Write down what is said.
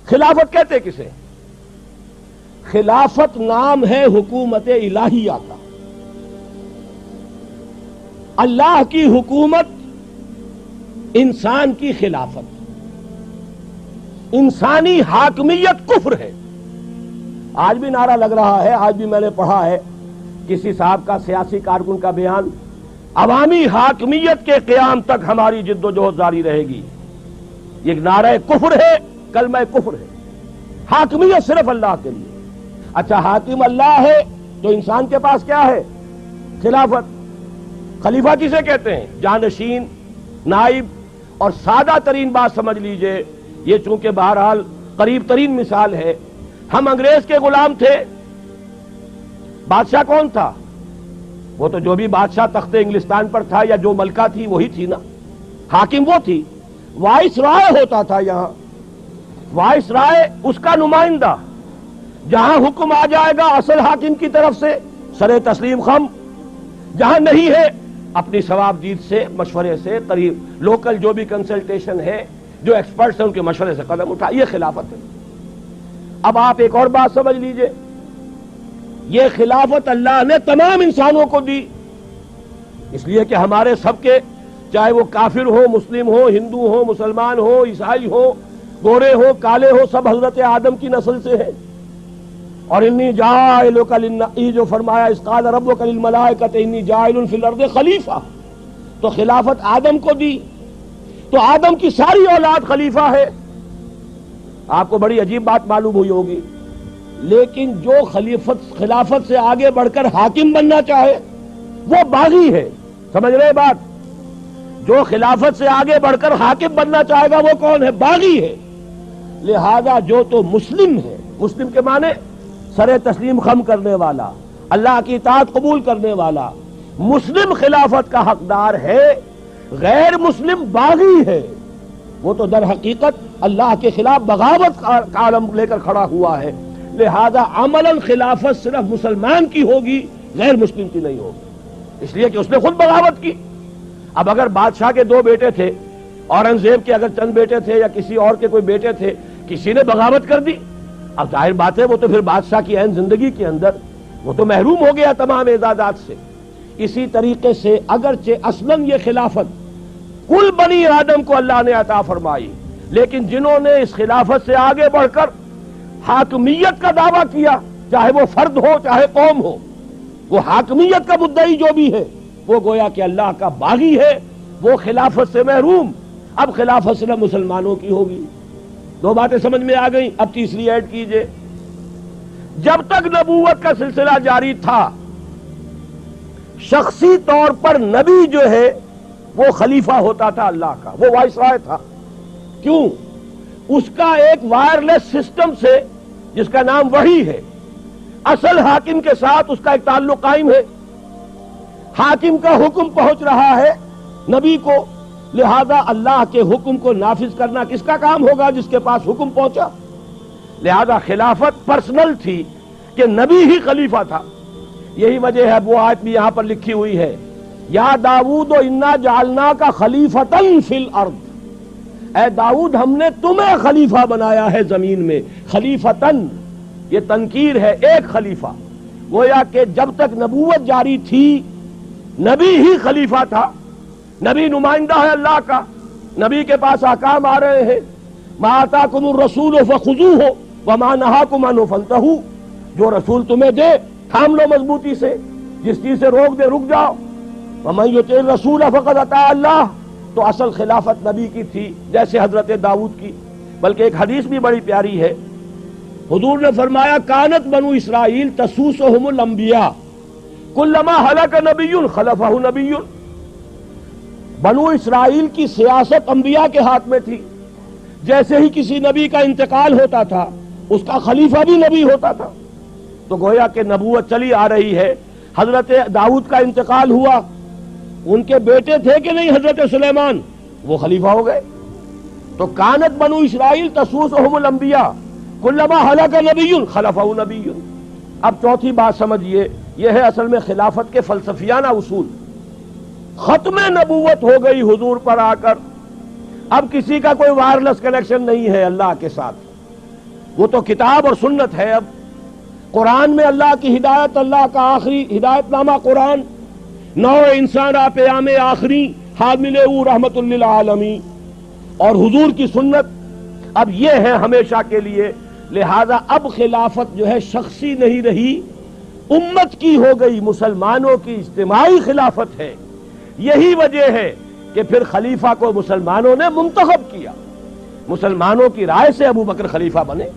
خلافت کہتے کسے؟ خلافت نام ہے حکومت الہیہ کا. اللہ کی حکومت، انسان کی خلافت. انسانی حاکمیت کفر ہے. آج بھی نعرہ لگ رہا ہے، آج بھی میں نے پڑھا ہے کسی صاحب کا، سیاسی کارکن کا بیان، عوامی حاکمیت کے قیام تک ہماری جد و جہد جاری رہے گی. یہ نعرہ کفر ہے، کلمہ کفر ہے. حاکمیت صرف اللہ کے لیے. اچھا حاکم اللہ ہے تو انسان کے پاس کیا ہے؟ خلافت. خلیفہ کسے کہتے ہیں؟ جانشین، نائب. اور سادہ ترین بات سمجھ لیجئے، یہ چونکہ بہرحال قریب ترین مثال ہے، ہم انگریز کے غلام تھے. بادشاہ کون تھا؟ وہ تو جو بھی بادشاہ تخت انگلستان پر تھا یا جو ملکہ تھی وہی تھی نا. حاکم وہ تھی. وائس رائے ہوتا تھا یہاں، وائس رائے اس کا نمائندہ. جہاں حکم آ جائے گا اصل حاکم کی طرف سے سر تسلیم خم، جہاں نہیں ہے اپنی ثواب دید سے، مشورے سے، قریب لوکل جو بھی کنسلٹیشن ہے، جو ایکسپرٹس ہیں ان کے مشورے سے قدم اٹھا. یہ خلافت ہے. اب آپ ایک اور بات سمجھ لیجئے، یہ خلافت اللہ نے تمام انسانوں کو دی، اس لیے کہ ہمارے سب کے، چاہے وہ کافر ہو، مسلم ہو، ہندو ہو، مسلمان ہو، عیسائی ہو، گورے ہو، کالے ہو، سب حضرت آدم کی نسل سے ہیں. اور انی جاعلک یہ جو فرمایا اذ قال ربک للملائکۃ انی جاعل فی الارض خلیفہ، تو خلافت آدم کو دی. تو آدم کی ساری اولاد خلیفہ ہے. آپ کو بڑی عجیب بات معلوم ہوئی ہوگی، لیکن جو خلافت سے آگے بڑھ کر حاکم بننا چاہے وہ باغی ہے. سمجھ رہے بات؟ جو خلافت سے آگے بڑھ کر حاکم بننا چاہے گا وہ کون ہے؟ باغی ہے. لہذا جو تو مسلم ہے، مسلم کے معنی سر تسلیم خم کرنے والا، اللہ کی اطاعت قبول کرنے والا، مسلم خلافت کا حقدار ہے. غیر مسلم باغی ہے، وہ تو در حقیقت اللہ کے خلاف بغاوت کا عالم لے کر کھڑا ہوا ہے. لہذا عملاً خلافت صرف مسلمان کی ہوگی، غیر مسلم کی نہیں ہوگی، اس لیے کہ اس نے خود بغاوت کی. اب اگر بادشاہ کے 2 بیٹے تھے، اورنگزیب کے اگر چند بیٹے تھے یا کسی اور کے کوئی بیٹے تھے، کسی نے بغاوت کر دی، اب ظاہر بات ہے وہ تو پھر بادشاہ کی عین زندگی کے اندر وہ تو محروم ہو گیا تمام اعزازات سے. اسی طریقے سے اگرچہ اصلاً یہ خلافت کل بنی آدم کو اللہ نے عطا فرمائی، لیکن جنہوں نے اس خلافت سے آگے بڑھ کر حاکمیت کا دعویٰ کیا، چاہے وہ فرد ہو چاہے قوم ہو، وہ حاکمیت کا مدعی جو بھی ہے وہ گویا کہ اللہ کا باغی ہے، وہ خلافت سے محروم. اب خلافت صرف مسلمانوں کی ہوگی. 2 باتیں سمجھ میں آ گئیں. اب تیسری ایڈ کیجئے. جب تک نبوت کا سلسلہ جاری تھا، شخصی طور پر نبی جو ہے وہ خلیفہ ہوتا تھا اللہ کا، وہ وائس رائے تھا. کیوں؟ اس کا ایک وائرلیس سسٹم سے جس کا نام وحی ہے، اصل حاکم کے ساتھ اس کا ایک تعلق قائم ہے. حاکم کا حکم پہنچ رہا ہے نبی کو، لہذا اللہ کے حکم کو نافذ کرنا کس کا کام ہوگا؟ جس کے پاس حکم پہنچا. لہذا خلافت پرسنل تھی کہ نبی ہی خلیفہ تھا. یہی وجہ ہے وہ آیت بھی یہاں پر لکھی ہوئی ہے، یا داؤد انا جعلناک خلیفۃ فی الارض، اے داؤد ہم نے تمہیں خلیفہ بنایا ہے زمین میں. خلیفتن یہ تنکیر ہے، ایک خلیفہ. گویا کہ جب تک نبوت جاری تھی نبی ہی خلیفہ تھا. نبی نمائندہ ہے اللہ کا، نبی کے پاس احکام آ رہے ہیں. ما آتاکم الرسول فخذوہ وما نہاکم عنہ فانتہوا، جو رسول تمہیں دے تھام لو مضبوطی سے، جس چیز سے روک دے رک جاؤ. ومن یطع الرسول فقد اطاع اللہ. تو اصل خلافت نبی کی تھی جیسے حضرت داؤد کی. بلکہ ایک حدیث بھی بڑی پیاری ہے، حضور نے فرمایا کانت بنو اسرائیل تسوسہم الانبیاء کلما ہلک نبی خلفہ نبی. بنو اسرائیل کی سیاست انبیاء کے ہاتھ میں تھی. جیسے ہی کسی نبی کا انتقال ہوتا تھا اس کا خلیفہ بھی نبی ہوتا تھا. تو گویا کہ نبوت چلی آ رہی ہے. حضرت داؤد کا انتقال ہوا، ان کے بیٹے تھے کہ نہیں حضرت سلیمان، وہ خلیفہ ہو گئے. تو کانت بنو اسرائیل تسوسہم الانبیاء کلما ہلک نبی خلفہ نبی. اب چوتھی بات سمجھیے، یہ ہے اصل میں خلافت کے فلسفیانہ اصول. ختم نبوت ہو گئی حضور پر آ کر، اب کسی کا کوئی وائرلیس کنیکشن نہیں ہے اللہ کے ساتھ. وہ تو کتاب اور سنت ہے. اب قرآن میں اللہ کی ہدایت، اللہ کا آخری ہدایت نامہ قرآن، نو انسان پیام آخری حامل او رحمت للعالمین، اور حضور کی سنت اب یہ ہے ہمیشہ کے لیے. لہذا اب خلافت جو ہے شخصی نہیں رہی، امت کی ہو گئی، مسلمانوں کی اجتماعی خلافت ہے. یہی وجہ ہے کہ پھر خلیفہ کو مسلمانوں نے منتخب کیا، مسلمانوں کی رائے سے ابو بکر خلیفہ بنے.